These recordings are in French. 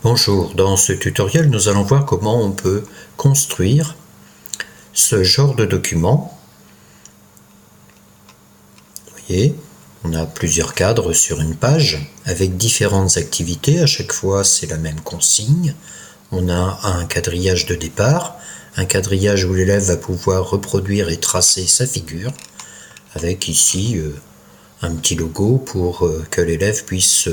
Bonjour, dans ce tutoriel nous allons voir comment on peut construire ce genre de document. Vous voyez, on a plusieurs cadres sur une page avec différentes activités, à chaque fois c'est la même consigne. On a un quadrillage de départ, un quadrillage où l'élève va pouvoir reproduire et tracer sa figure, avec ici un petit logo pour que l'élève puisse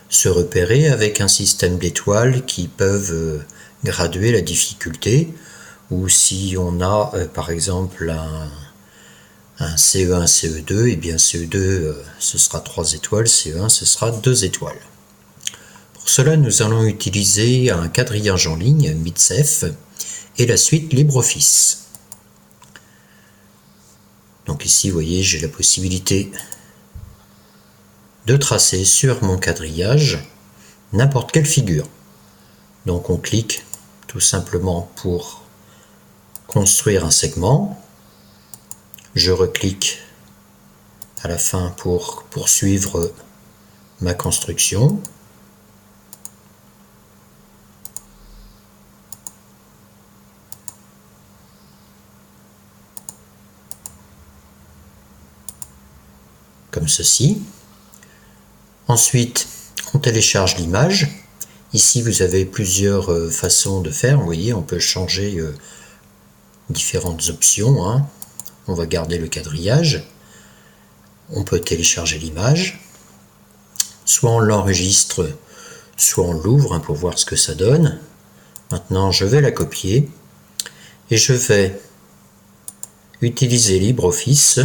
se repérer avec un système d'étoiles qui peuvent graduer la difficulté, ou si on a par exemple un CE1, CE2, et bien CE2 ce sera 3 étoiles, CE1 ce sera 2 étoiles. Pour cela nous allons utiliser un quadrillage en ligne, Mitsef, et la suite LibreOffice. Donc ici vous voyez j'ai la possibilité de tracer sur mon quadrillage n'importe quelle figure. Donc on clique tout simplement pour construire un segment. Je reclique à la fin pour poursuivre ma construction. Comme ceci. Ensuite, on télécharge l'image. Ici, vous avez plusieurs façons de faire. Vous voyez, on peut changer différentes options. On va garder le quadrillage. On peut télécharger l'image. Soit on l'enregistre, soit on l'ouvre pour voir ce que ça donne. Maintenant, je vais la copier et je vais utiliser LibreOffice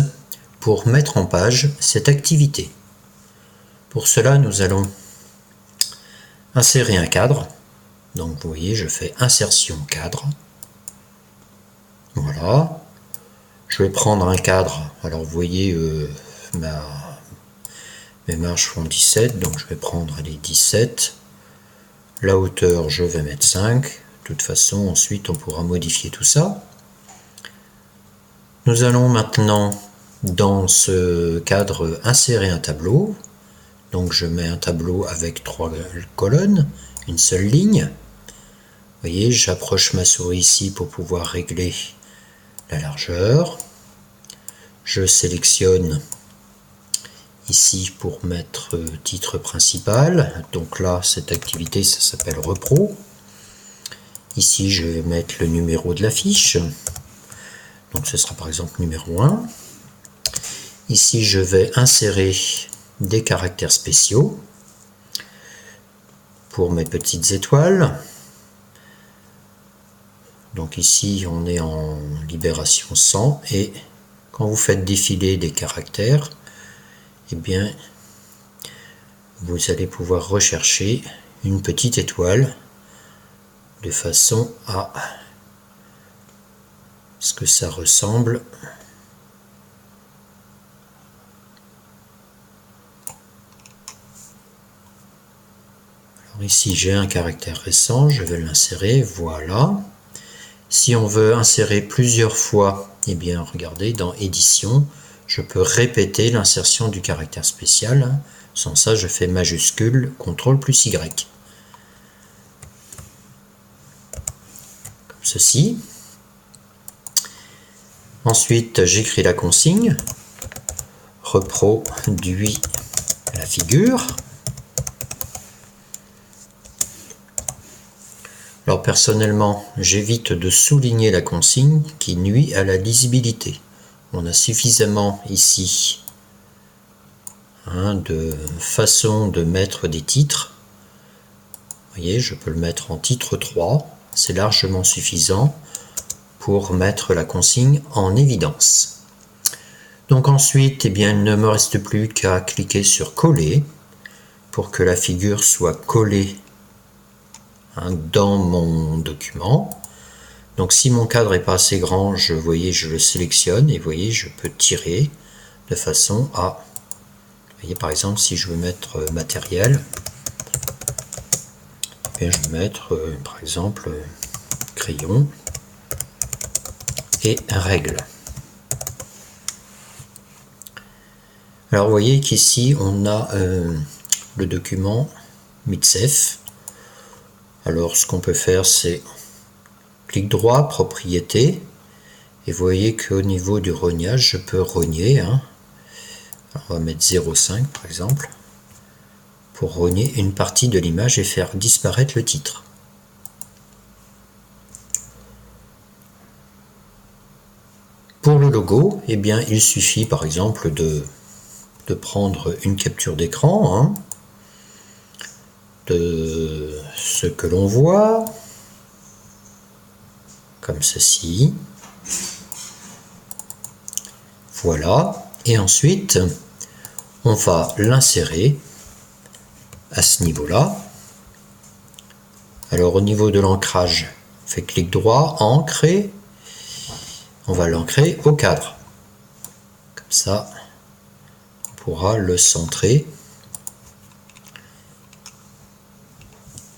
pour mettre en page cette activité. Pour cela, nous allons insérer un cadre. Donc vous voyez, je fais insertion cadre. Voilà. Je vais prendre un cadre. Alors vous voyez, mes marges font 17, donc je vais prendre les 17. La hauteur, je vais mettre 5. De toute façon, ensuite, on pourra modifier tout ça. Nous allons maintenant, dans ce cadre, insérer un tableau. Donc je mets un tableau avec 3 colonnes, une seule ligne. Vous voyez, j'approche ma souris ici pour pouvoir régler la largeur. Je sélectionne ici pour mettre titre principal. Donc là, cette activité, ça s'appelle Repro. Ici, je vais mettre le numéro de la fiche. Donc ce sera par exemple numéro 1. Ici, je vais insérer des caractères spéciaux pour mes petites étoiles. Donc ici on est en libération 100 et quand vous faites défiler des caractères, eh bien vous allez pouvoir rechercher une petite étoile de façon à ce que ça ressemble . Ici j'ai un caractère récent, je vais l'insérer, voilà. Si on veut insérer plusieurs fois, eh bien regardez, dans édition, je peux répéter l'insertion du caractère spécial. Sans ça, je fais majuscule, CTRL plus Y. Comme ceci. Ensuite, j'écris la consigne, reproduis la figure. Alors personnellement, j'évite de souligner la consigne qui nuit à la lisibilité. On a suffisamment ici de façon de mettre des titres. Vous voyez, je peux le mettre en titre 3, c'est largement suffisant pour mettre la consigne en évidence. Donc ensuite, eh bien, il ne me reste plus qu'à cliquer sur coller pour que la figure soit collée dans mon document. Donc si mon cadre n'est pas assez grand, je le sélectionne et vous voyez, je peux tirer de façon à, vous voyez, par exemple, si je veux mettre matériel, bien, je vais mettre par exemple crayon et règle. Alors vous voyez qu'ici on a le document Mitsef. Alors ce qu'on peut faire, c'est clic droit, propriété, et vous voyez qu'au niveau du rognage, je peux rogner. Alors, on va mettre 0,5 par exemple, pour rogner une partie de l'image et faire disparaître le titre. Pour le logo, eh bien, il suffit par exemple de prendre une capture d'écran de ce que l'on voit, comme ceci. Voilà, et ensuite on va l'insérer à ce niveau-là. Alors au niveau de l'ancrage, on fait clic droit, ancrer, on va l'ancrer au cadre. Comme ça, on pourra le centrer.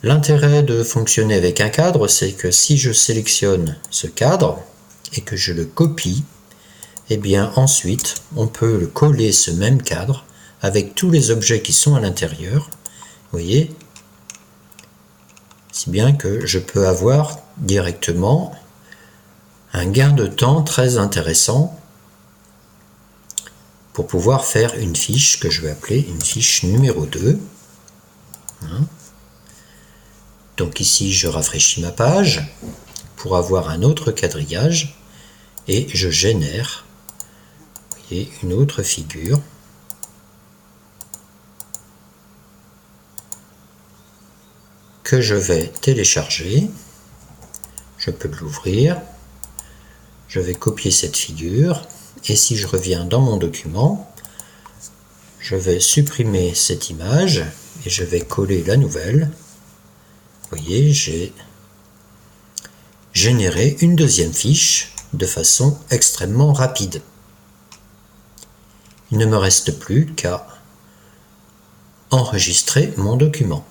L'intérêt de fonctionner avec un cadre, c'est que si je sélectionne ce cadre et que je le copie, et bien ensuite on peut coller ce même cadre avec tous les objets qui sont à l'intérieur. Vous voyez, si bien que je peux avoir directement un gain de temps très intéressant pour pouvoir faire une fiche que je vais appeler une fiche numéro 2. Donc ici je rafraîchis ma page pour avoir un autre quadrillage et je génère, vous voyez, une autre figure. Que je vais télécharger. Je peux l'ouvrir. Je vais copier cette figure et si je reviens dans mon document, je vais supprimer cette image et je vais coller la nouvelle. Vous voyez, j'ai généré une deuxième fiche de façon extrêmement rapide. Il ne me reste plus qu'à enregistrer mon document.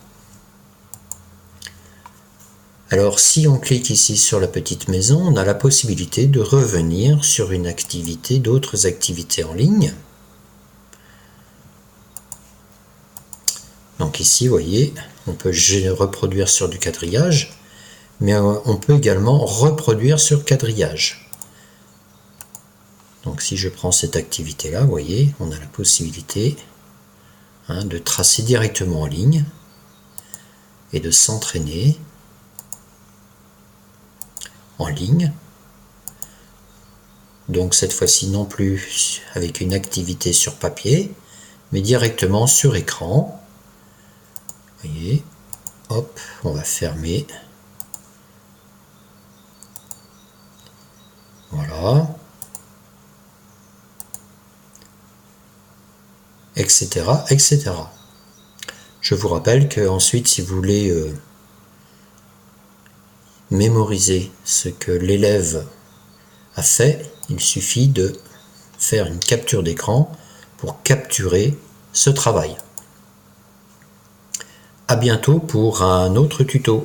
Alors si on clique ici sur la petite maison, on a la possibilité de revenir sur une activité, d'autres activités en ligne. Donc ici, vous voyez, on peut reproduire sur du quadrillage, mais on peut également reproduire sur quadrillage. Donc si je prends cette activité-là, vous voyez, on a la possibilité de tracer directement en ligne et de s'entraîner en ligne. Donc cette fois-ci non plus avec une activité sur papier, mais directement sur écran. Vous voyez, hop, on va fermer. Voilà. Etc. etc. Je vous rappelle que ensuite, si vous voulez mémoriser ce que l'élève a fait, il suffit de faire une capture d'écran pour capturer ce travail. À bientôt pour un autre tuto.